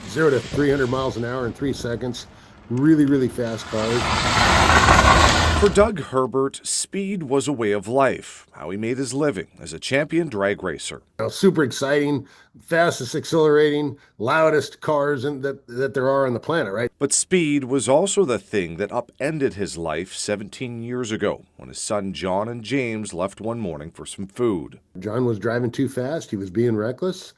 0 to 300 miles an hour in 3 seconds. Really, really fast cars. For Doug Herbert, speed was a way of life, how he made his living as a champion drag racer. Super exciting, fastest accelerating, loudest cars that there are on the planet, right? But speed was also the thing that upended his life 17 years ago when his son John and James left one morning for some food. John was driving too fast. He was being reckless,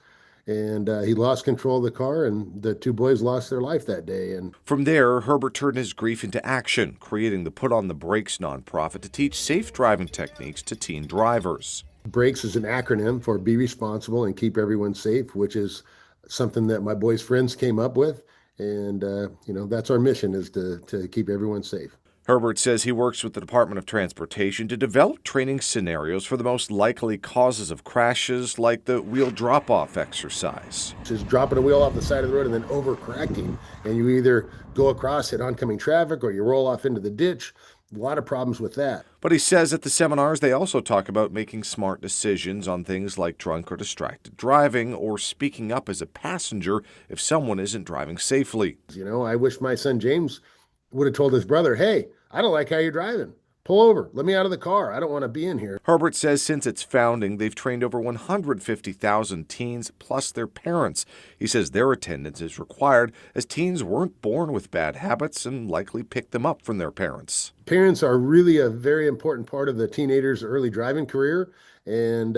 and he lost control of the car, and the two boys lost their life that day. And from there, Herbert turned his grief into action, creating the Put on the Brakes nonprofit to teach safe driving techniques to teen drivers. B.R.A.K.E.S is an acronym for Be Responsible and Keep Everyone Safe, which is something that my boys' friends came up with. And, that's our mission, is to keep everyone safe. Herbert says he works with the Department of Transportation to develop training scenarios for the most likely causes of crashes, like the wheel drop-off exercise. Just dropping a wheel off the side of the road and then overcorrecting. And you either go across, hit oncoming traffic, or you roll off into the ditch. A lot of problems with that. But he says at the seminars they also talk about making smart decisions on things like drunk or distracted driving or speaking up as a passenger if someone isn't driving safely. I wish my son James would have told his brother, hey, I don't like how you're driving. Pull over. Let me out of the car. I don't want to be in here. Herbert says since its founding, they've trained over 150,000 teens plus their parents. He says their attendance is required as teens weren't born with bad habits and likely picked them up from their parents. Parents are really a very important part of the teenager's early driving career. And,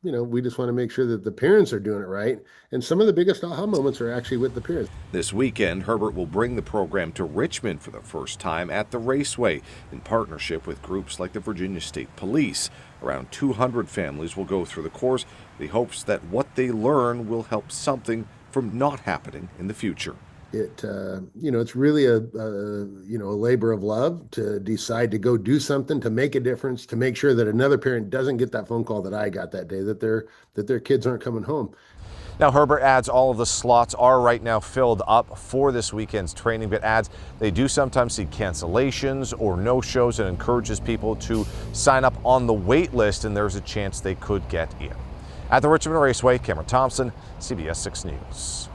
we just want to make sure that the parents are doing it right. And some of the biggest aha moments are actually with the parents. This weekend, Herbert will bring the program to Richmond for the first time at the Raceway in partnership with groups like the Virginia State Police. Around 200 families will go through the course. He hopes that what they learn will help something from not happening in the future. It's really a labor of love to decide to go do something, to make a difference, to make sure that another parent doesn't get that phone call that I got that day, that their kids aren't coming home. Now, Herbert adds all of the slots are right now filled up for this weekend's training, but adds they do sometimes see cancellations or no-shows and encourages people to sign up on the wait list, and there's a chance they could get in. At the Richmond Raceway, Cameron Thompson, CBS 6 News.